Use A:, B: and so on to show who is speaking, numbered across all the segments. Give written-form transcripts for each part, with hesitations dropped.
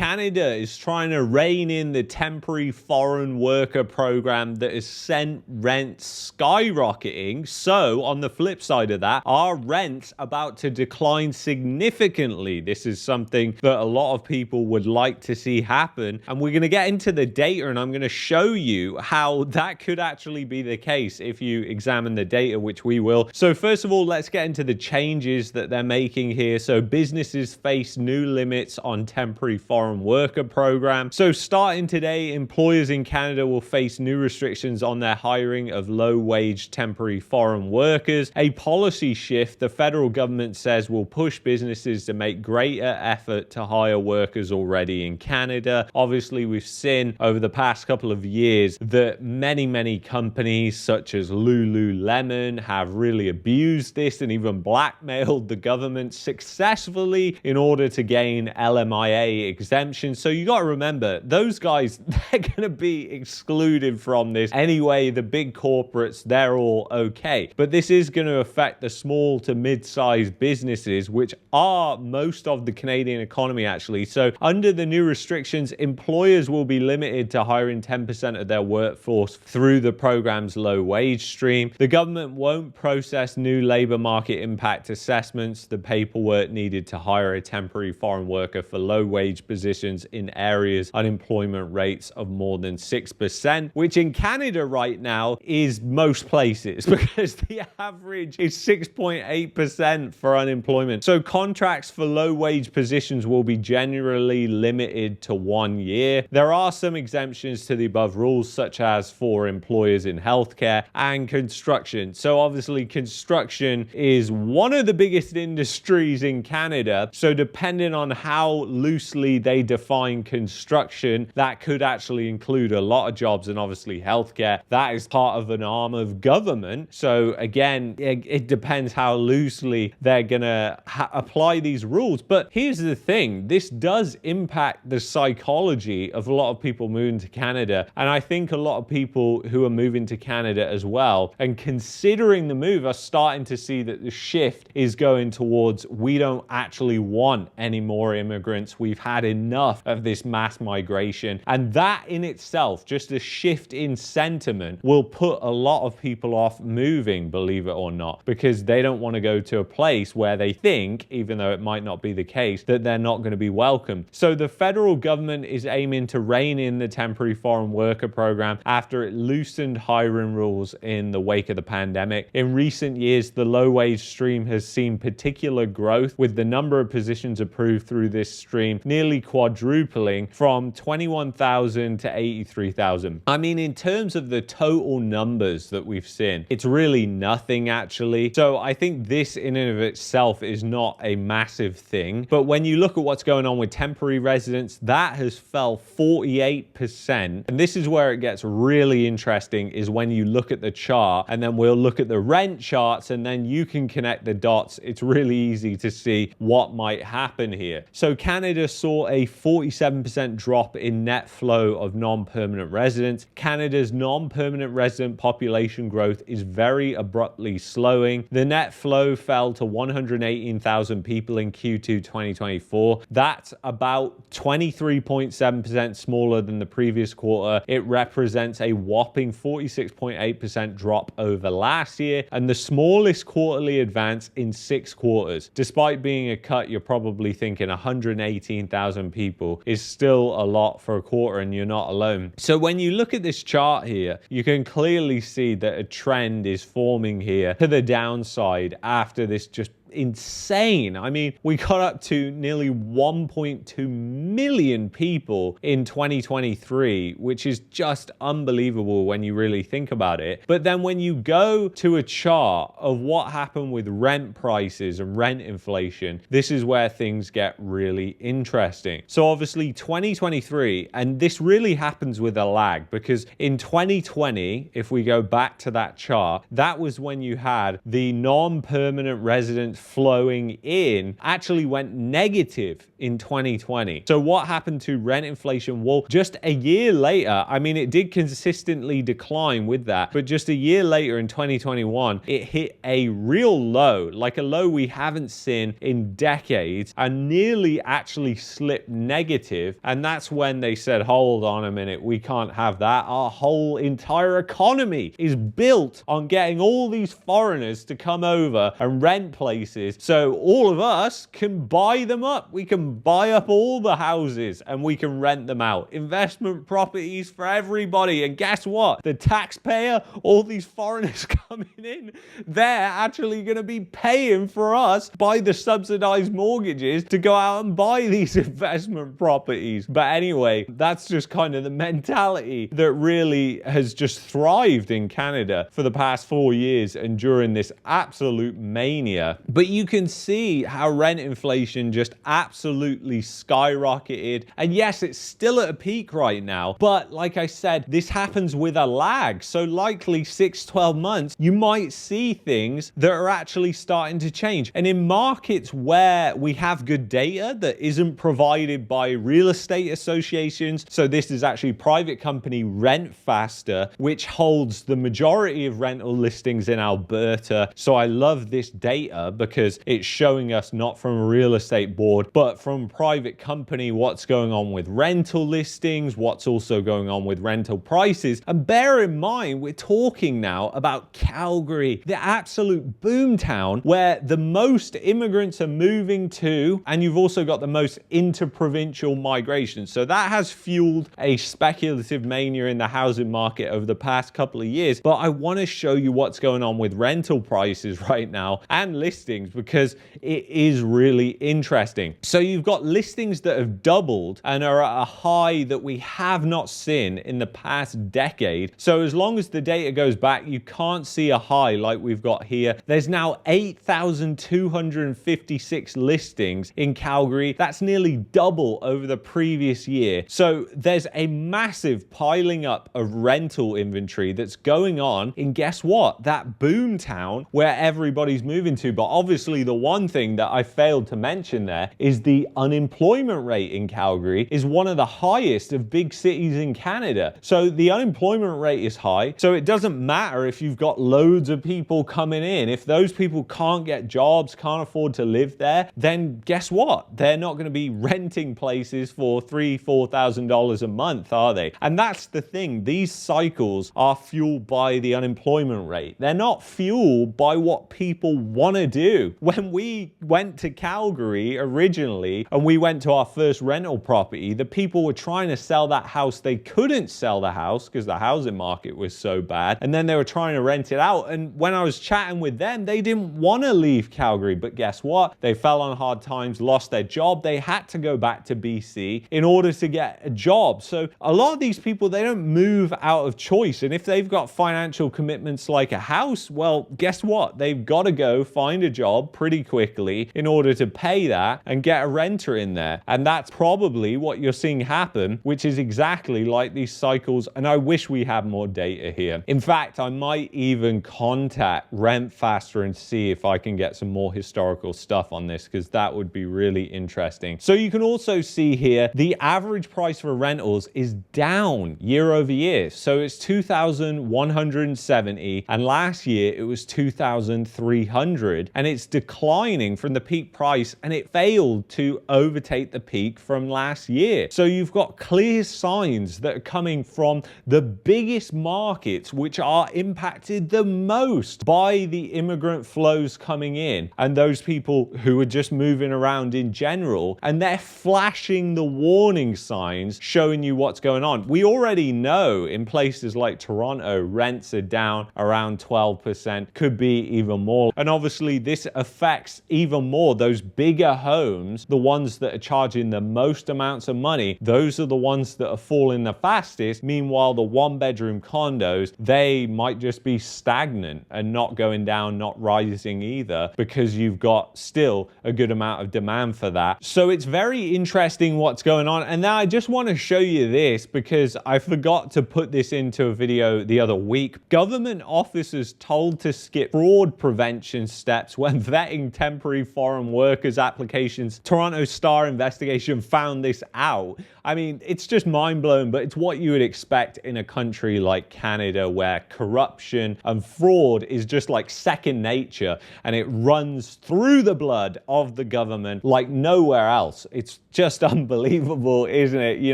A: Canada is trying to rein in the temporary foreign worker program that has sent rents skyrocketing. So on the flip side of that, our rent's about to decline significantly. This is something that a lot of people would like to see happen. And we're going to get into the data, and I'm going to show you how that could actually be the case if you examine the data, which we will. So first of all, let's get into the changes that they're making here. So businesses face new limits on temporary foreign worker program. So starting today, employers in Canada will face new restrictions on their hiring of low-wage temporary foreign workers. A policy shift the federal government says will push businesses to make greater effort to hire workers already in Canada. Obviously, we've seen over the past couple of years that many companies such as Lululemon have really abused this and even blackmailed the government successfully in order to gain LMIA exemption. So you got to remember, those guys, they're going to be excluded from this. Anyway, the big corporates, they're all okay. But this is going to affect the small to mid-sized businesses, which are most of the Canadian economy, actually. So under the new restrictions, employers will be limited to hiring 10% of their workforce through the program's low wage stream. The government won't process new labor market impact assessments, the paperwork needed to hire a temporary foreign worker for low wage positions in areas unemployment rates of more than 6%, which in Canada right now is most places because the average is 6.8% for unemployment. So contracts for low wage positions will be generally limited to 1 year. There are some exemptions to the above rules, such as for employers in healthcare and construction. So obviously construction is one of the biggest industries in Canada. So depending on how loosely they define construction, that could actually include a lot of jobs, and obviously healthcare, that is part of an arm of government. So again, it depends how loosely they're gonna apply these rules. But here's the thing, this does impact the psychology of a lot of people moving to Canada, and I think a lot of people who are moving to Canada as well and considering the move are starting to see that the shift is going towards, we don't actually want any more immigrants. We've had enough of this mass migration, and that in itself, just a shift in sentiment, will put a lot of people off moving, believe it or not, because they don't want to go to a place where they think, even though it might not be the case, that they're not going to be welcome. So the federal government is aiming to rein in the temporary foreign worker program after it loosened hiring rules in the wake of the pandemic. In recent years, the low-wage stream has seen particular growth, with the number of positions approved through this stream nearly quadrupling from 21,000 to 83,000. I mean, in terms of the total numbers that we've seen, it's really nothing actually. So I think this in and of itself is not a massive thing. But when you look at what's going on with temporary residents, that has fell 48%. And this is where it gets really interesting, is when you look at the chart, and then we'll look at the rent charts, and then you can connect the dots. It's really easy to see what might happen here. So Canada saw a 47% drop in net flow of non-permanent residents. Canada's non-permanent resident population growth is very abruptly slowing. The net flow fell to 118,000 people in Q2 2024. That's about 23.7% smaller than the previous quarter. It represents a whopping 46.8% drop over last year, and the smallest quarterly advance in 6 quarters. Despite being a cut, you're probably thinking 118,000 people is still a lot for a quarter, and you're not alone. So when you look at this chart here, you can clearly see that a trend is forming here to the downside after this just insane. I mean, we got up to nearly 1.2 million people in 2023, which is just unbelievable when you really think about it. But then when you go to a chart of what happened with rent prices and rent inflation, this is where things get really interesting. So obviously 2023, and this really happens with a lag, because in 2020, if we go back to that chart, that was when you had the non-permanent resident flowing in actually went negative in 2020. So what happened to rent inflation? Well, just a year later, I mean, it did consistently decline with that, but just a year later in 2021, it hit a real low, like a low we haven't seen in decades, and nearly actually slipped negative. And that's when they said, hold on a minute, we can't have that. Our whole entire economy is built on getting all these foreigners to come over and rent places, so all of us can buy them up. We can buy up all the houses and we can rent them out. Investment properties for everybody. And guess what? The taxpayer, all these foreigners coming in, they're actually going to be paying for us by the subsidized mortgages to go out and buy these investment properties. But anyway, that's just kind of the mentality that really has just thrived in Canada for the past 4 years and during this absolute mania. But you can see how rent inflation just absolutely skyrocketed. And yes, it's still at a peak right now, but like I said, this happens with a lag. So likely 6-12 months, you might see things that are actually starting to change. And in markets where we have good data that isn't provided by real estate associations, so this is actually private company Rent Faster, which holds the majority of rental listings in Alberta. So I love this data because it's showing us not from a real estate board, but from private company, what's going on with rental listings, what's also going on with rental prices. And bear in mind, we're talking now about Calgary, the absolute boom town where the most immigrants are moving to, and you've also got the most interprovincial migration. So that has fueled a speculative mania in the housing market over the past couple of years. But I want to show you what's going on with rental prices right now and listings, because it is really interesting. So you've got listings that have doubled and are at a high that we have not seen in the past decade. So as long as the data goes back, you can't see a high like we've got here. There's now 8,256 listings in Calgary. That's nearly double over the previous year. So there's a massive piling up of rental inventory that's going on in, guess what? That boom town where everybody's moving to. But obviously the one thing that I failed to mention there is the unemployment rate in Calgary is one of the highest of big cities in Canada. So the unemployment rate is high. So it doesn't matter if you've got loads of people coming in. If those people can't get jobs, can't afford to live there, then guess what? They're not going to be renting places for $3,000-4,000 a month, are they? And that's the thing. These cycles are fueled by the unemployment rate. They're not fueled by what people want to do. When we went to Calgary originally and we went to our first rental property, the people were trying to sell that house. They couldn't sell the house because the housing market was so bad. And then they were trying to rent it out. And when I was chatting with them, they didn't want to leave Calgary. But guess what? They fell on hard times, lost their job. They had to go back to BC in order to get a job. So a lot of these people, they don't move out of choice. And if they've got financial commitments like a house, well, guess what? They've got to go find a job pretty quickly in order to pay that and get a renter in there. And that's probably what you're seeing happen, which is exactly like these cycles. And I wish we had more data here. In fact, I might even contact Rent Faster and see if I can get some more historical stuff on this, because that would be really interesting. So you can also see here, the average price for rentals is down year over year. So it's 2,170, and last year it was 2,300, and it's declining from the peak price, and it failed to overtake the peak from last year. So you've got clear signs that are coming from the biggest markets, which are impacted the most by the immigrant flows coming in and those people who are just moving around in general, and they're flashing the warning signs showing you what's going on. We already know in places like Toronto, rents are down around 12%, could be even more. And obviously this affects even more those bigger homes, the ones that are charging the most amounts of money. Those are the ones that are falling the fastest. Meanwhile, the one-bedroom condos, they might just be stagnant and not going down, not rising either, because you've got still a good amount of demand for that. So it's very interesting what's going on. And now I just want to show you this because I forgot to put this into a video the other week. Government officers told to skip fraud prevention steps when when vetting temporary foreign workers applications. Toronto Star investigation found this out. I mean, it's just mind-blowing, but it's what you would expect in a country like Canada, where corruption and fraud is just like second nature, and it runs through the blood of the government like nowhere else. It's just unbelievable, isn't it? You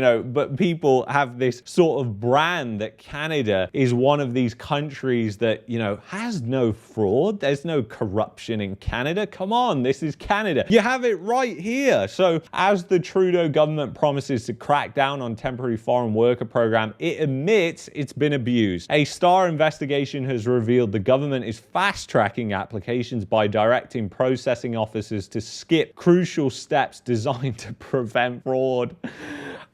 A: know, but people have this sort of brand that Canada is one of these countries that, you know, has no fraud. There's no corruption in Canada. Come on, this is Canada. You have it right here. So as the Trudeau government promises to crack down on temporary foreign worker program, it admits it's been abused. A Star investigation has revealed the government is fast-tracking applications by directing processing officers to skip crucial steps designed to prevent fraud.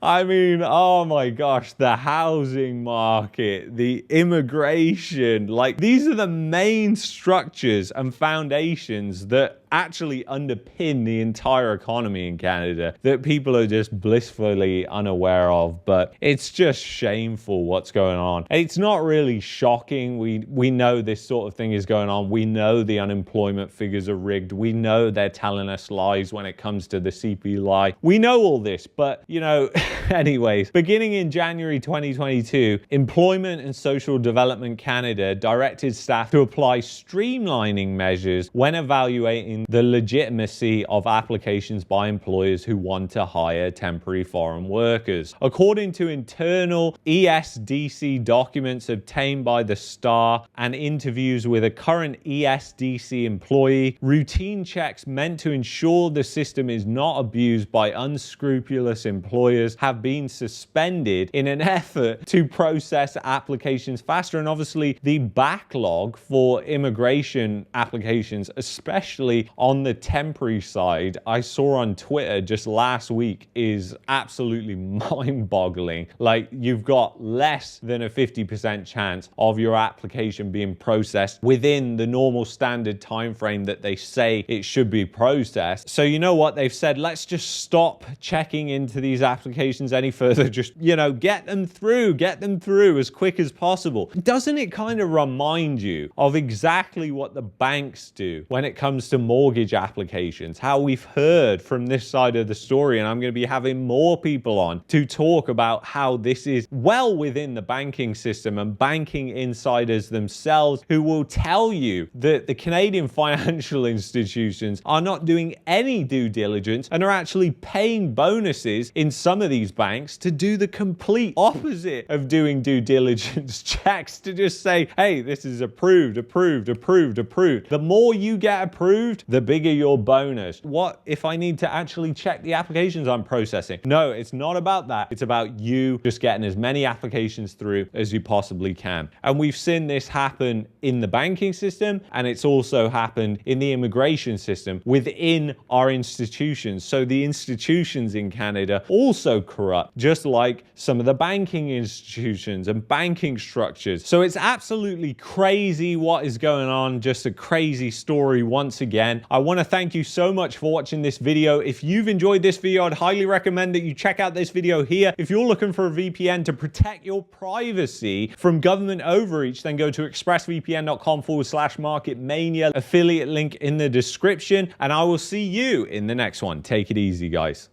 A: I mean, oh my gosh, the housing market, the immigration, like these are the main structures and foundations that actually underpin the entire economy in Canada that people are just blissfully unaware of. But it's just shameful what's going on. It's not really shocking. We know this sort of thing is going on. We know the unemployment figures are rigged. We know they're telling us lies when it comes to the CPI. We know all this, but you know, anyways, beginning in January 2022, Employment and Social Development Canada directed staff to apply streamlining measures when evaluating the legitimacy of applications by employers who want to hire temporary foreign workers. According to internal ESDC documents obtained by the Star and interviews with a current ESDC employee, routine checks meant to ensure the system is not abused by unscrupulous employers have been suspended in an effort to process applications faster. And obviously the backlog for immigration applications, especially on the temporary side, I saw on Twitter just last week, is absolutely mind-boggling. Like, you've got less than a 50% chance of your application being processed within the normal standard time frame that they say it should be processed. So you know what they've said? Let's just stop checking into these applications any further. Just, you know, get them through as quick as possible. Doesn't it kind of remind you of exactly what the banks do when it comes to mortgage applications? How we've heard from this side of the story, and I'm going to be having more people on to talk about how this is well within the banking system and banking insiders themselves who will tell you that the Canadian financial institutions are not doing any due diligence and are actually paying bonuses in some of these banks to do the complete opposite of doing due diligence checks, to just say, hey, this is approved. The more you get approved, the bigger your bonus. What if I need to actually check the applications I'm processing? No, it's not about that. It's about you just getting as many applications through as you possibly can. And we've seen this happen in the banking system, and it's also happened in the immigration system within our institutions. So the institutions in Canada also corrupt, just like some of the banking institutions and banking structures. So it's absolutely crazy what is going on. Just a crazy story once again. I want to thank you so much for watching this video. If you've enjoyed this video, I'd highly recommend that you check out this video here. If you're looking for a VPN to protect your privacy from government overreach, then go to expressvpn.com/marketmania, affiliate link in the description, and I will see you in the next one. Take it easy, guys.